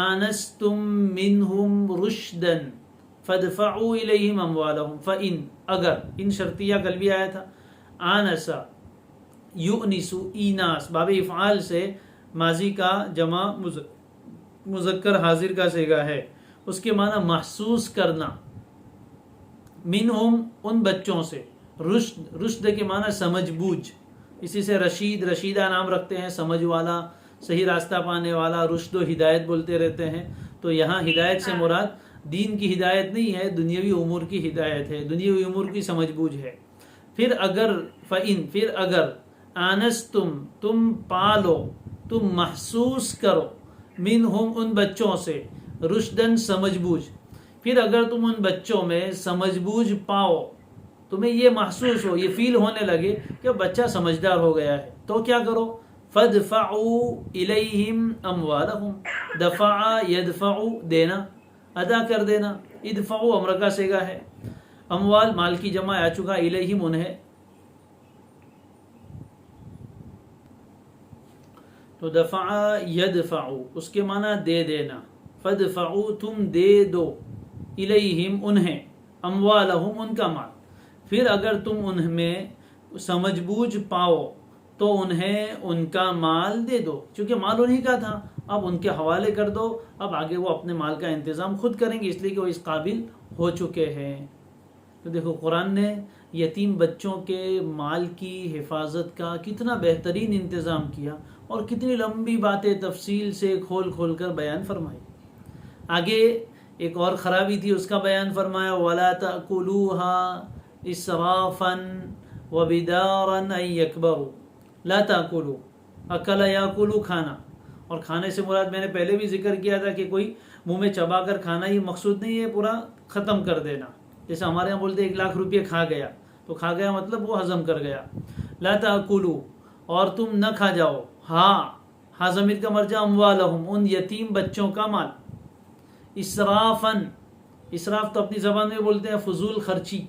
Speaker 1: آنَسْتُم مِّنْهُمْ رُشْدًا فَادْفَعُوا إِلَيْهِمْ أَمْوَالَهُمْ فَإِنْ، اگر، ان شرطیہ کل بھی آیا تھا، آنسا یؤنسو، ایناس، باب افعال سے ماضی کا جمع مذکر حاضر کا صیغہ ہے، اس کے معنی محسوس کرنا، منہم، ان بچوں سے، رشد کے معنی سمجھ بوجھ، اسی سے رشیدہ نام رکھتے ہیں، سمجھ والا، صحیح راستہ پانے والا، رشد و ہدایت بولتے رہتے ہیں۔ تو یہاں ہدایت سے مراد دین کی ہدایت نہیں ہے، دنیاوی امور کی ہدایت ہے، دنیاوی امور کی سمجھ بوجھ ہے۔ پھر اگر، فَإِن، پھر اگر، آنستم، تم پالو، تم محسوس کرو، منہم، ان بچوں سے، رشدن، سمجھ بوجھ، پھر اگر تم ان بچوں میں سمجھ بوجھ پاؤ، تمہیں یہ محسوس ہو، یہ فیل ہونے لگے کہ بچہ سمجھدار ہو گیا ہے، تو کیا کرو؟ فَادْفَعُوا إِلَيْهِمْ أَمْوَالَهُمْ، دفع یدفع، دینا، ادا کر دینا، ادفعوا امر کا صیغہ ہے، اموال مال کی جمع آ چکا، الیہم انہیں، تو دفع یدفع اس کے معنی دے دینا، فادفعوا تم دے دو، الیہم انہیں، اموالہم ان کا مال، پھر اگر تم انہیں میں سمجھ بوجھ پاؤ تو انہیں ان کا مال دے دو، چونکہ مال انہی کا تھا، اب ان کے حوالے کر دو، اب آگے وہ اپنے مال کا انتظام خود کریں گے، اس لیے کہ وہ اس قابل ہو چکے ہیں۔ تو دیکھو قرآن نے یتیم بچوں کے مال کی حفاظت کا کتنا بہترین انتظام کیا، اور کتنی لمبی باتیں تفصیل سے کھول کھول کر بیان فرمائی۔ آگے ایک اور خرابی تھی، اس کا بیان فرمایا، وَلَا تَأْكُلُوهَا إِسْرَافًا وَبِدَارًا أَن يَكْبَرُوا، لا تاکلو، اکل یاکلو، کھانا، اور کھانے سے مراد میں نے پہلے بھی ذکر کیا تھا کہ کوئی منہ میں چبا کر کھانا ہی مقصود نہیں ہے، پورا ختم کر دینا، جیسے ہمارے یہاں بولتے 1,00,000 روپے کھا گیا، تو کھا گیا مطلب وہ ہضم کر گیا۔ لا تاکلو، اور تم نہ کھا جاؤ، ہاں ضمیر کا مرجع اموالہم، ان یتیم بچوں کا مال، اسرافن، اسراف تو اپنی زبان میں بولتے ہیں فضول خرچی،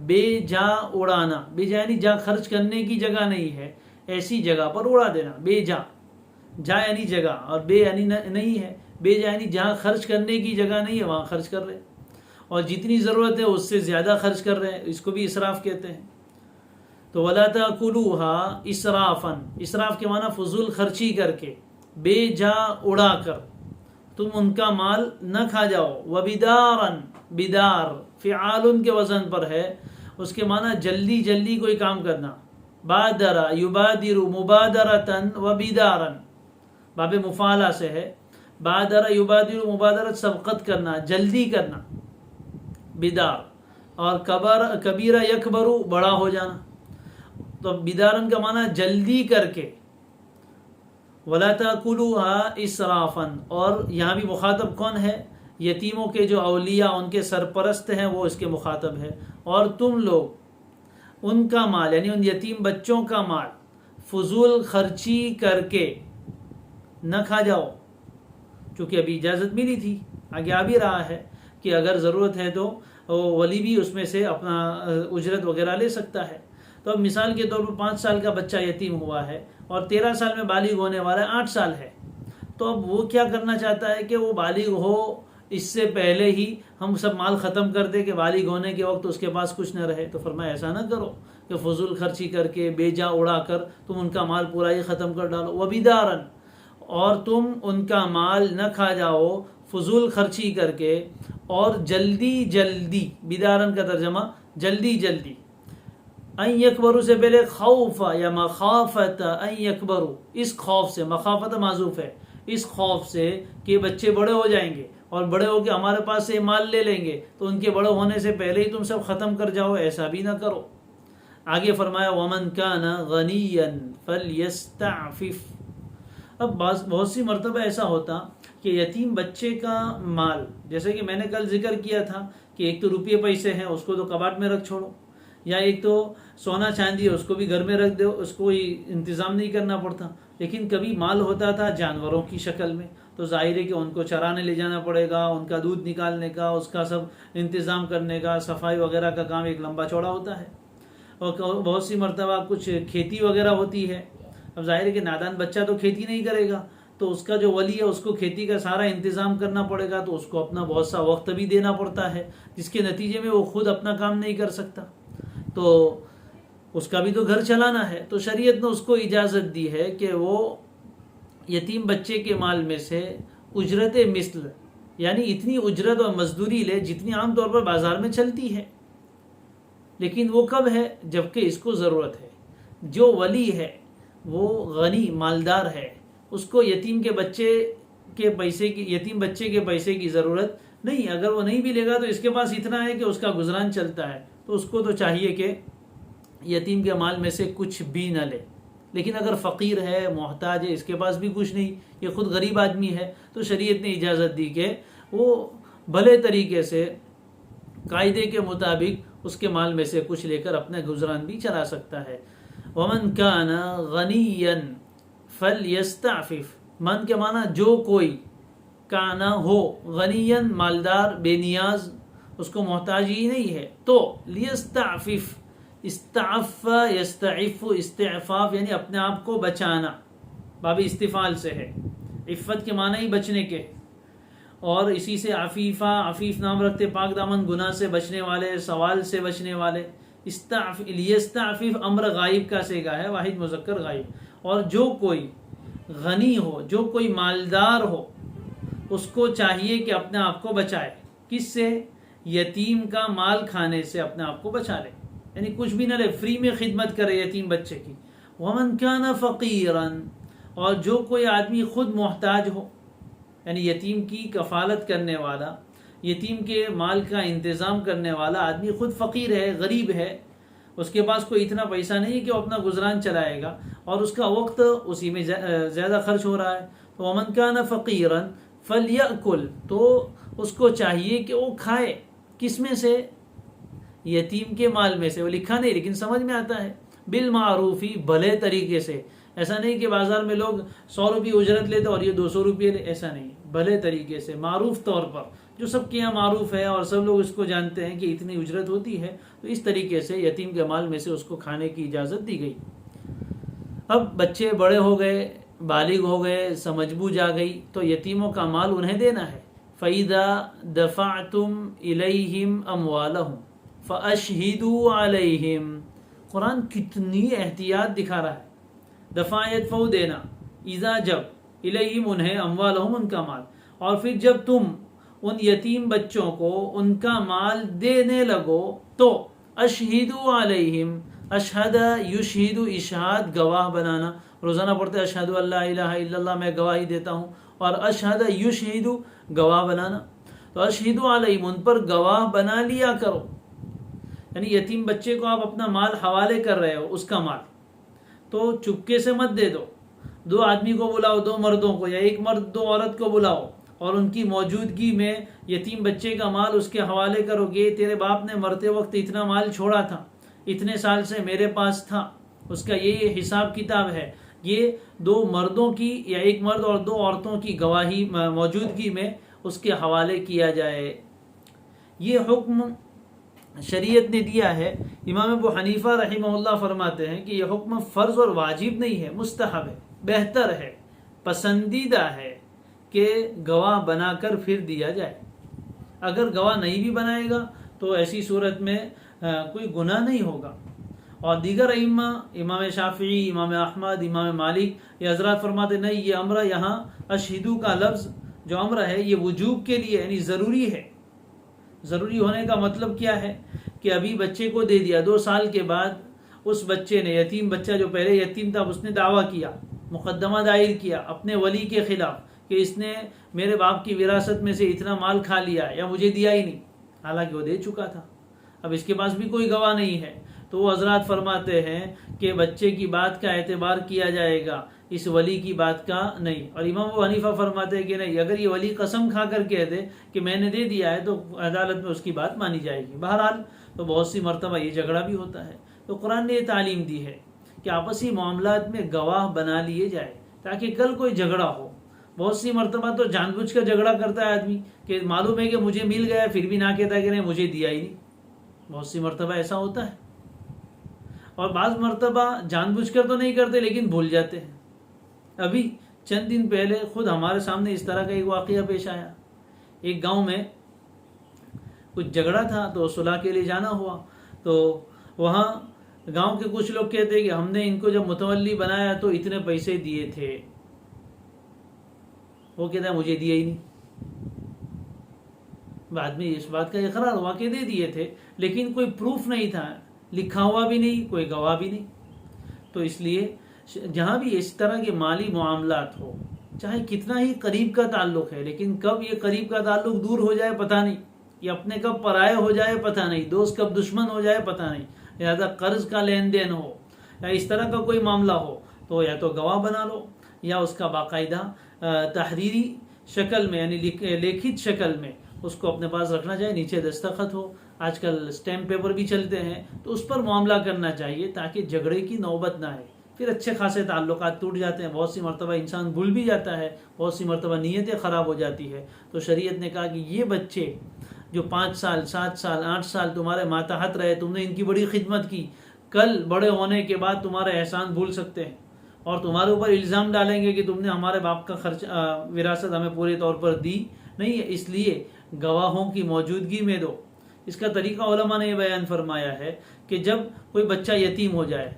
Speaker 1: بے جا اڑانا، بے جا یعنی جا خرچ کرنے کی جگہ نہیں ہے، ایسی جگہ پر اڑا دینا، بے جا، جا یعنی جگہ اور بے یعنی نہیں ہے، بے جا یعنی جہاں خرچ کرنے کی جگہ نہیں ہے وہاں خرچ کر رہے، اور جتنی ضرورت ہے اس سے زیادہ خرچ کر رہے ہیں، اس کو بھی اسراف کہتے ہیں۔ تو وَلَا تَأْكُلُوهَا إِسْرَافًا، اسراف کے معنی فضول خرچی کر کے، بے جا اڑا کر، تم ان کا مال نہ کھا جاؤ، وَبِدَارًا، بدار فعال کے وزن پر ہے، اس کے معنی جلدی جلدی کوئی کام کرنا، بادرہ یبادر مبادرتاً وبداراً، باب مفعلہ سے ہے، بادرہ یبادر مبادرت سبقت کرنا، جلدی کرنا، بدار، اور کبیرہ یکبرو، بڑا ہو جانا، تو بدارن کا معنی جلدی کر کے، وَلَا تَأْكُلُوهَا إِسْرَافًا، اور یہاں بھی مخاطب کون ہے؟ یتیموں کے جو اولیاء ان کے سرپرست ہیں وہ اس کے مخاطب ہے، اور تم لوگ ان کا مال یعنی ان یتیم بچوں کا مال فضول خرچی کر کے نہ کھا جاؤ، چونکہ ابھی اجازت ملی تھی، آگے آ بھی رہا ہے کہ اگر ضرورت ہے تو ولی بھی اس میں سے اپنا اجرت وغیرہ لے سکتا ہے۔ تو اب مثال کے طور پر 5 سال کا بچہ یتیم ہوا ہے اور 13 سال میں بالغ ہونے والا ہے، 8 سال ہے، تو اب وہ کیا کرنا چاہتا ہے کہ وہ بالغ ہو، اس سے پہلے ہی ہم سب مال ختم کر دیں کہ بالغ ہونے کے وقت اس کے پاس کچھ نہ رہے۔ تو فرمایا ایسا نہ کرو کہ فضول خرچی کر کے بے جا اڑا کر تم ان کا مال پورا ہی ختم کر ڈالو، وبدارن، اور تم ان کا مال نہ کھا جاؤ فضول خرچی کر کے، اور جلدی جلدی، بدارن کا ترجمہ جلدی جلدی، ان یکبرو سے پہلے خوف یا مخافت، ان یکبرو اس خوف سے، مخافت معذوف ہے، اس خوف سے کہ بچے بڑے ہو جائیں گے اور بڑے ہو کے ہمارے پاس سے مال لے لیں گے، تو ان کے بڑے ہونے سے پہلے ہی تم سب ختم کر جاؤ، ایسا بھی نہ کرو۔ آگے فرمایا وَمَنْ كَانَ غَنِيًّا فَلْيَسْتَعْفِفْ، اب بہت سی مرتبہ ایسا ہوتا کہ یتیم بچے کا مال، جیسے کہ میں نے کل ذکر کیا تھا کہ ایک تو روپیے پیسے ہیں اس کو تو کباڑ میں رکھ چھوڑو، یا ایک تو سونا چاندی ہے اس کو بھی گھر میں رکھ دو، اس کو انتظام نہیں کرنا پڑتا، لیکن کبھی مال ہوتا تھا جانوروں کی شکل میں، تو ظاہر ہے کہ ان کو چرانے لے جانا پڑے گا، ان کا دودھ نکالنے کا، اس کا سب انتظام کرنے کا، صفائی وغیرہ کا کام ایک لمبا چوڑا ہوتا ہے۔ اور بہت سی مرتبہ کچھ کھیتی وغیرہ ہوتی ہے، اب ظاہر ہے کہ نادان بچہ تو کھیتی نہیں کرے گا، تو اس کا جو ولی ہے اس کو کھیتی کا سارا انتظام کرنا پڑے گا، تو اس کو اپنا بہت سا وقت بھی دینا پڑتا ہے، جس کے نتیجے میں وہ خود اپنا کام نہیں کر سکتا، تو اس کا بھی تو گھر چلانا ہے۔ تو شریعت نے اس کو اجازت دی ہے کہ وہ یتیم بچے کے مال میں سے اجرت مثل، یعنی اتنی اجرت اور مزدوری لے جتنی عام طور پر بازار میں چلتی ہے، لیکن وہ کب ہے؟ جبکہ اس کو ضرورت ہے۔ جو ولی ہے وہ غنی مالدار ہے، اس کو یتیم بچے کے پیسے کی ضرورت نہیں، اگر وہ نہیں بھی لے گا تو اس کے پاس اتنا ہے کہ اس کا گزران چلتا ہے، تو اس کو تو چاہیے کہ یتیم کے مال میں سے کچھ بھی نہ لے۔ لیکن اگر فقیر ہے، محتاج ہے، اس کے پاس بھی کچھ نہیں، یہ خود غریب آدمی ہے، تو شریعت نے اجازت دی کہ وہ بھلے طریقے سے قاعدے کے مطابق اس کے مال میں سے کچھ لے کر اپنا گزران بھی چلا سکتا ہے۔ وَمَنْ كَانَ غَنِيًّا فَلْيَسْتَعْفِفْ، من کے معنی جو کوئی، کانا ہو، غنیًا مالدار، بے نیاز، اس کو محتاج ہی نہیں ہے، تو لیستعفف، استعف یستعف، استعفاف یعنی اپنے آپ کو بچانا، باب استفال سے ہے، عفت کے معنی ہی بچنے کے، اور اسی سے عفیفہ، عفیف نام رکھتے پاک دامن، گناہ سے بچنے والے، سوال سے بچنے والے۔ لیستعفف امر غائب کا صیغہ ہے، واحد مذکر غائب، اور جو کوئی غنی ہو، جو کوئی مالدار ہو، اس کو چاہیے کہ اپنے آپ کو بچائے، کس سے؟ یتیم کا مال کھانے سے اپنے آپ کو بچا لے، یعنی کچھ بھی نہ لے، فری میں خدمت کرے یتیم بچے کی۔ وَمَنْ كَانَ فَقِيرًا، اور جو کوئی آدمی خود محتاج ہو، یعنی یتیم کی کفالت کرنے والا، یتیم کے مال کا انتظام کرنے والا آدمی خود فقیر ہے، غریب ہے، اس کے پاس کوئی اتنا پیسہ نہیں ہے کہ وہ اپنا گزران چلائے گا، اور اس کا وقت اسی میں زیادہ خرچ ہو رہا ہے، تو وَمَنْ كَانَ فَقِيرًا فَلْيَأْكُلْ، تو اس کو چاہیے کہ وہ کھائے، کس میں سے؟ یتیم کے مال میں سے، وہ لکھا نہیں لیکن سمجھ میں آتا ہے، بالمعروفی، بھلے طریقے سے، ایسا نہیں کہ بازار میں لوگ 100 روپے اجرت لیتے اور یہ 200 روپے لے، ایسا نہیں، بھلے طریقے سے، معروف طور پر، جو سب کے یہاں معروف ہے اور سب لوگ اس کو جانتے ہیں کہ اتنی اجرت ہوتی ہے، تو اس طریقے سے یتیم کے مال میں سے اس کو کھانے کی اجازت دی گئی۔ اب بچے بڑے ہو گئے، بالغ ہو گئے، سمجھ بوجھ آ گئی، تو یتیموں کا مال انہیں دینا ہے۔ فَإِذَا دَفَعْتُمْ إِلَيْهِمْ أَمْوَالَهُمْ فَأَشْهِدُوا عَلَيْهِمْ، قرآن کتنی احتیاط دکھا رہا ہے۔ دفع یدفع دینا، اذا جب، الیہم انہیں، اموالہم ان کا مال، اور پھر جب تم ان یتیم بچوں کو ان کا مال دینے لگو تو اشہدوا علیہم، اشہد یشہد، اشہاد گواہ بنانا، روزانہ پڑھتے اشہد اللہ الہ الا اللہ، میں گواہی دیتا ہوں، اور اشہد یشہد گواہ بنانا، تو اشہدوا علیہم ان پر گواہ بنا لیا کرو، یعنی یتیم بچے کو آپ اپنا مال حوالے کر رہے ہو، اس کا مال، تو چپکے سے مت دے دو، 2 آدمی کو بلاؤ، 2 مردوں کو، یا ایک مرد 2 عورت کو بلاؤ، اور ان کی موجودگی میں یتیم بچے کا مال اس کے حوالے کرو گے، تیرے باپ نے مرتے وقت اتنا مال چھوڑا تھا، اتنے سال سے میرے پاس تھا، اس کا یہ حساب کتاب ہے، یہ 2 مردوں کی یا ایک مرد اور 2 عورتوں کی گواہی موجودگی میں اس کے حوالے کیا جائے۔ یہ حکم شریعت نے دیا ہے۔ امام ابو حنیفہ رحمہ اللہ فرماتے ہیں کہ یہ حکم فرض اور واجب نہیں ہے، مستحب ہے، بہتر ہے، پسندیدہ ہے کہ گواہ بنا کر پھر دیا جائے۔ اگر گواہ نہیں بھی بنائے گا تو ایسی صورت میں کوئی گناہ نہیں ہوگا۔ اور دیگر ائمہ، امام شافعی، امام احمد، امام مالک، یہ حضرات فرماتے نہیں، یہ امر یہاں اشہدو کا لفظ جو امر ہے یہ وجوب کے لیے، یعنی ضروری ہے۔ ضروری ہونے کا مطلب کیا ہے کہ ابھی بچے کو دے دیا، 2 سال کے بعد اس بچے نے، یتیم بچہ جو پہلے یتیم تھا، اس نے دعویٰ کیا، مقدمہ دائر کیا اپنے ولی کے خلاف کہ اس نے میرے باپ کی وراثت میں سے اتنا مال کھا لیا یا مجھے دیا ہی نہیں، حالانکہ وہ دے چکا تھا، اب اس کے پاس بھی کوئی گواہ نہیں ہے، تو وہ حضرات فرماتے ہیں کہ بچے کی بات کا اعتبار کیا جائے گا اس ولی کی بات کا نہیں. اور امام ابو حنیفہ فرماتے ہیں کہ نہیں، اگر یہ ولی قسم کھا کر کہہ دے کہ میں نے دے دیا ہے تو عدالت میں اس کی بات مانی جائے گی. بہرحال تو بہت سی مرتبہ یہ جھگڑا بھی ہوتا ہے. تو قرآن نے یہ تعلیم دی ہے کہ آپسی معاملات میں گواہ بنا لیے جائے تاکہ کل کوئی جھگڑا ہو. بہت سی مرتبہ تو جان بوجھ کر جھگڑا کرتا ہے آدمی کہ معلوم ہے کہ مجھے مل گیا پھر بھی نہ کہتا کہ نہیں مجھے دیا ہی نہیں. بہت سی مرتبہ ایسا ہوتا ہے. اور بعض مرتبہ جان بوجھ کر تو نہیں کرتے لیکن بھول جاتے ہیں. ابھی چند دن پہلے خود ہمارے سامنے اس طرح کا ایک واقعہ پیش آیا. ایک گاؤں میں کچھ جھگڑا تھا تو صلح کے لیے جانا ہوا. تو وہاں گاؤں کے کچھ لوگ کہتے ہیں کہ ہم نے ان کو جب متولی بنایا تو اتنے پیسے دیے تھے. وہ کہتا ہے مجھے دیا ہی نہیں. بعد میں اس بات کا اقرار ہوا کہ دے دیے تھے لیکن کوئی پروف نہیں تھا، لکھا ہوا بھی نہیں، کوئی گواہ بھی نہیں. تو اس لیے جہاں بھی اس طرح کے مالی معاملات ہو، چاہے کتنا ہی قریب کا تعلق ہے، لیکن کب یہ قریب کا تعلق دور ہو جائے پتہ نہیں، یہ اپنے کب پرائے ہو جائے پتہ نہیں، دوست کب دشمن ہو جائے پتہ نہیں. لہذا قرض کا لین دین ہو یا اس طرح کا کوئی معاملہ ہو تو یا تو گواہ بنا لو یا اس کا باقاعدہ تحریری شکل میں یعنی لکھت شکل میں اس کو اپنے پاس رکھنا چاہیے، نیچے دستخط ہو. آج کل اسٹیمپ پیپر بھی چلتے ہیں تو اس پر معاملہ کرنا چاہیے تاکہ جھگڑے کی نوبت نہ آئے. پھر اچھے خاصے تعلقات ٹوٹ جاتے ہیں. بہت سی مرتبہ انسان بھول بھی جاتا ہے، بہت سی مرتبہ نیتیں خراب ہو جاتی ہے. تو شریعت نے کہا کہ یہ بچے جو 5 سال 7 سال 8 سال تمہارے ماتحت رہے، تم نے ان کی بڑی خدمت کی، کل بڑے ہونے کے بعد تمہارا احسان بھول سکتے ہیں اور تمہارے اوپر الزام ڈالیں گے کہ تم نے ہمارے باپ کا خرچ وراثت ہمیں پورے طور پر دی نہیں ہے، اس لیے گواہوں کی موجودگی میں دو. اس کا طریقہ علماء نے یہ بیان فرمایا ہے کہ جب کوئی بچہ یتیم ہو جائے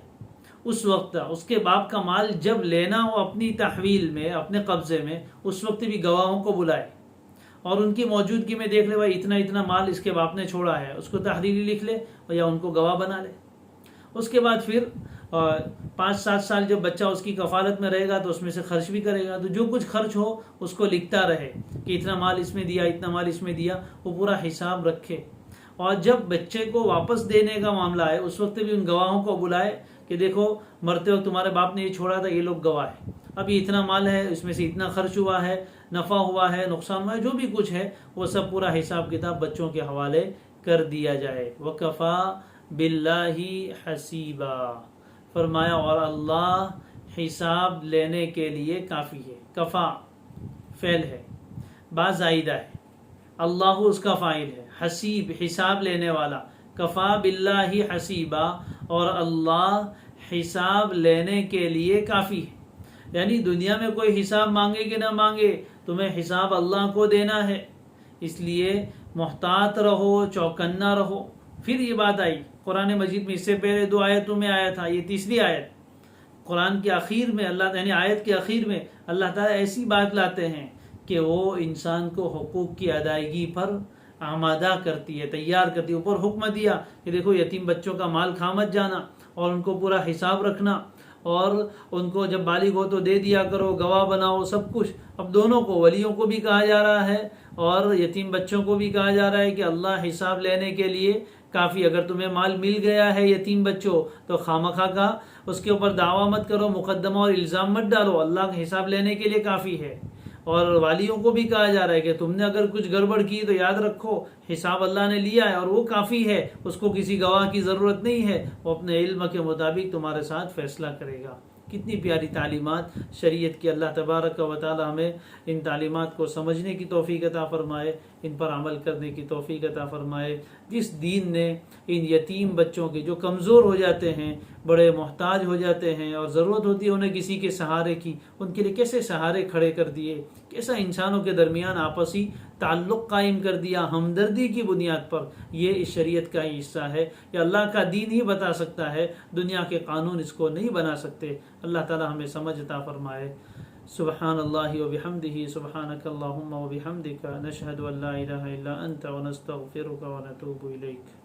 Speaker 1: اس وقت اس کے باپ کا مال جب لینا ہو اپنی تحویل میں، اپنے قبضے میں، اس وقت بھی گواہوں کو بلائے اور ان کی موجودگی میں دیکھ لے بھائی اتنا اتنا مال اس کے باپ نے چھوڑا ہے، اس کو تحریری لکھ لے یا ان کو گواہ بنا لے. اس کے بعد پھر 5-7 سال جب بچہ اس کی کفالت میں رہے گا تو اس میں سے خرچ بھی کرے گا. تو جو کچھ خرچ ہو اس کو لکھتا رہے کہ اتنا مال اس میں دیا، اتنا مال اس میں دیا، وہ پورا حساب رکھے. اور جب بچے کو واپس دینے کا معاملہ ہے اس وقت بھی ان گواہوں کو بلائے کہ دیکھو مرتے وقت تمہارے باپ نے یہ چھوڑا تھا، یہ لوگ گواہ ہیں، اب یہ اتنا مال ہے، اس میں سے اتنا خرچ ہوا ہے، نفع ہوا ہے، نقصان ہوا ہے، جو بھی کچھ ہے وہ سب پورا حساب کتاب بچوں کے حوالے کر دیا جائے. وَكَفَى بِاللَّهِ حَسِيبًا، فرمایا اور اللہ حساب لینے کے لیے کافی ہے. کفا فعل ہے، با زائدہ ہے، اللہ اس کا فاعل ہے، حسیب حساب لینے والا. کفا باللہ حسیبا، اور اللہ حساب لینے کے لیے کافی ہے. یعنی دنیا میں کوئی حساب مانگے کہ نہ مانگے، تمہیں حساب اللہ کو دینا ہے. اس لیے محتاط رہو، چوکنا رہو. پھر یہ بات آئی قرآن مجید میں، اس سے پہلے 2 آیتوں میں آیا تھا، یہ تیسری آیت قرآن کے اخیر میں اللہ یعنی آیت کے اخیر میں اللہ تعالیٰ ایسی بات لاتے ہیں کہ وہ انسان کو حقوق کی ادائیگی پر آمادہ کرتی ہے، تیار کرتی ہے. اوپر حکم دیا کہ دیکھو یتیم بچوں کا مال کھا مت جانا اور ان کو پورا حساب رکھنا، اور ان کو جب بالغ ہو تو دے دیا کرو، گواہ بناؤ، سب کچھ. اب دونوں کو، ولیوں کو بھی کہا جا رہا ہے اور یتیم بچوں کو بھی کہا جا رہا ہے کہ اللہ حساب لینے کے لیے کافی. اگر تمہیں مال مل گیا ہے یتیم بچوں تو خامخواہ کا اس کے اوپر دعویٰ مت کرو، مقدمہ اور الزام مت ڈالو، اللہ کا حساب لینے کے لیے کافی ہے. اور والیوں کو بھی کہا جا رہا ہے کہ تم نے اگر کچھ گڑبڑ کی تو یاد رکھو حساب اللہ نے لیا ہے اور وہ کافی ہے، اس کو کسی گواہ کی ضرورت نہیں ہے، وہ اپنے علم کے مطابق تمہارے ساتھ فیصلہ کرے گا. کتنی پیاری تعلیمات شریعت کی. اللہ تبارک و تعالی ہمیں ان تعلیمات کو سمجھنے کی توفیق عطا فرمائے، ان پر عمل کرنے کی توفیق عطا فرمائے. جس دین نے ان یتیم بچوں کے جو کمزور ہو جاتے ہیں، بڑے محتاج ہو جاتے ہیں اور ضرورت ہوتی ہے انہیں کسی کے سہارے کی، ان کے لیے کیسے سہارے کھڑے کر دیے، کیسا انسانوں کے درمیان آپسی تعلق قائم کر دیا ہمدردی کی بنیاد پر. یہ اس شریعت کا ہی حصہ ہے کہ اللہ کا دین ہی بتا سکتا ہے، دنیا کے قانون اس کو نہیں بنا سکتے. اللہ تعالی ہمیں سمجھ عطا فرمائے. سبحان اللہ و بحمدہ، سبحانک اللہم و بحمدک، نشہد ان لا الہ الا انت ونستغفرک ونتوب الیک.